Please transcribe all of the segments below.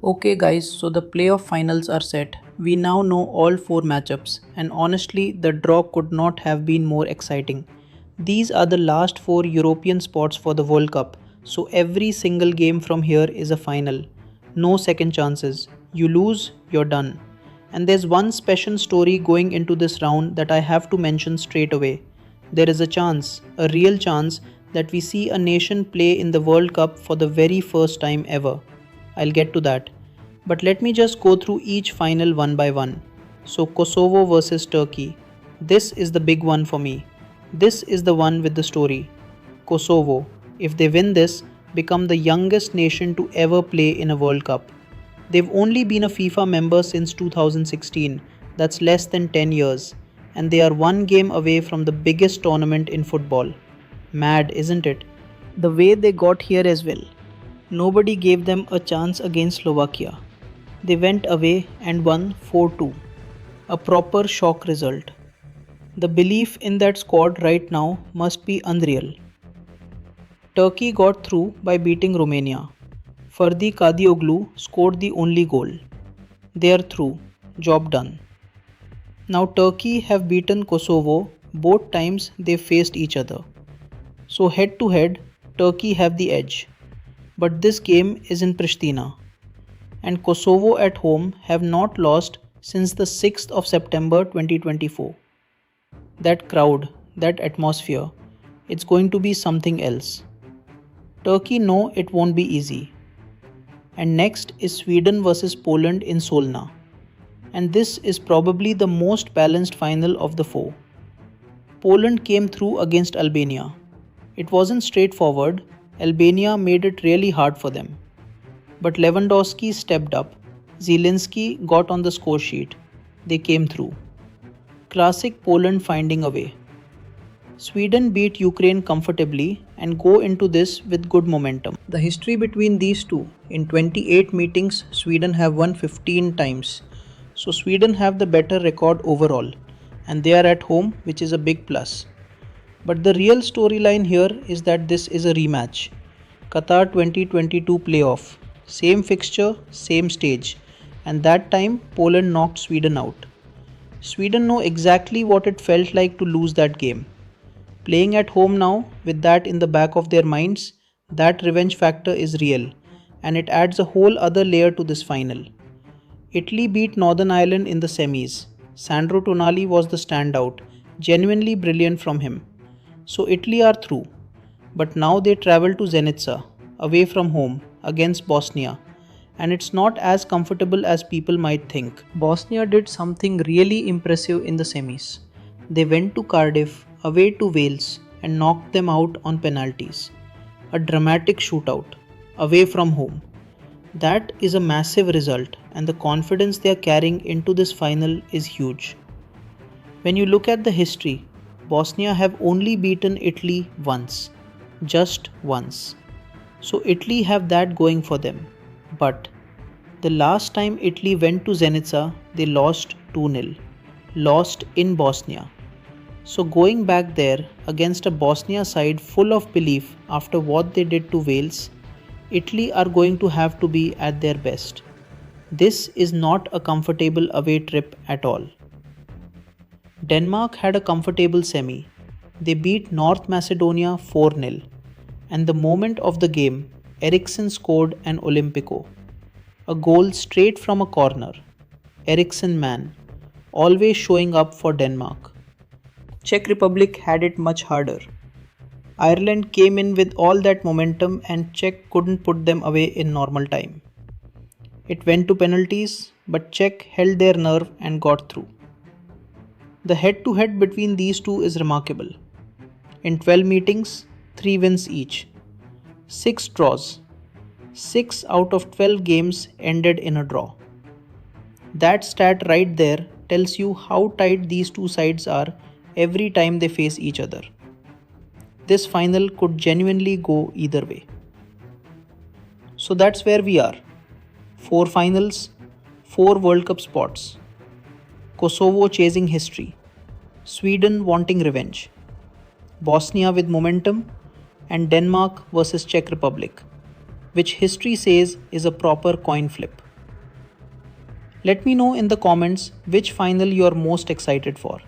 Okay guys, so the playoff finals are set. We now know all 4 matchups and honestly the draw could not have been more exciting. These are the last 4 European spots for the World Cup, so every single game from here is a final. No second chances. You lose, you're done. And there's one special story going into this round that I have to mention straight away. There is a chance, a real chance, that we see a nation play in the World Cup for the very first time ever. I'll get to that. But let me just go through each final one by one. So Kosovo versus Turkey. This is the big one for me. This is the one with the story. Kosovo, if they win this, become the youngest nation to ever play in a World Cup. They've only been a FIFA member since 2016, that's less than 10 years, and they are one game away from the biggest tournament in football. Mad, isn't it? The way they got here as well. Nobody gave them a chance against Slovakia. They went away and won 4-2. A proper shock result. The belief in that squad right now must be unreal. Turkey got through by beating Romania. Ferdi Kadioglu scored the only goal. They are through. Job done. Now Turkey have beaten Kosovo both times they faced each other. So head to head, Turkey have the edge. But this game is in Pristina. And Kosovo at home have not lost since the 6th of September 2024. That crowd, that atmosphere, it's going to be something else. Turkey know it won't be easy. And next is Sweden versus Poland in Solna. And this is probably the most balanced final of the 4. Poland came through against Albania. It wasn't straightforward. Albania made it really hard for them. But Lewandowski stepped up. Zelenski got on the score sheet. They came through. Classic Poland finding a way. Sweden beat Ukraine comfortably and go into this with good momentum. The history between these two, in 28 meetings, Sweden have won 15 times. So Sweden have the better record overall, and they are at home, which is a big plus. But the real storyline here is that this is a rematch. Qatar 2022 playoff. Same fixture, same stage. And that time, Poland knocked Sweden out. Sweden know exactly what it felt like to lose that game. Playing at home now, with that in the back of their minds, that revenge factor is real. And it adds a whole other layer to this final. Italy beat Northern Ireland in the semis. Sandro Tonali was the standout. Genuinely brilliant from him. So Italy are through. But now they travel to Zenica, away from home, against Bosnia. And it's not as comfortable as people might think. Bosnia did something really impressive in the semis. They went to Cardiff, away to Wales, and knocked them out on penalties. A dramatic shootout, away from home. That is a massive result, and the confidence they are carrying into this final is huge. When you look at the history, Bosnia have only beaten Italy once. Just once. So Italy have that going for them. But the last time Italy went to Zenica, they lost 2-0. Lost in Bosnia. So going back there against a Bosnia side full of belief after what they did to Wales, Italy are going to have to be at their best. This is not a comfortable away trip at all. Denmark had a comfortable semi. They beat North Macedonia 4-0. And the moment of the game, Eriksson scored an Olympico. A goal straight from a corner. Eriksson man, always showing up for Denmark. Czech Republic had it much harder. Ireland came in with all that momentum and Czech couldn't put them away in normal time. It went to penalties, but Czech held their nerve and got through. The head-to-head between these two is remarkable. In 12 meetings, 3 wins each. 6 draws. 6 out of 12 games ended in a draw. That stat right there tells you how tight these two sides are every time they face each other. This final could genuinely go either way. So that's where we are. 4 finals, 4 World Cup spots. Kosovo chasing history. Sweden wanting revenge. Bosnia with momentum, and Denmark versus Czech Republic, which history says is a proper coin flip. Let me know in the comments which final you are most excited for.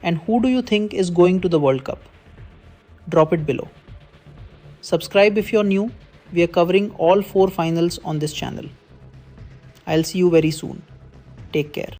And who do you think is going to the World Cup? Drop it below. Subscribe if you're new. We are covering all 4 finals on this channel. I'll see you very soon. Take care.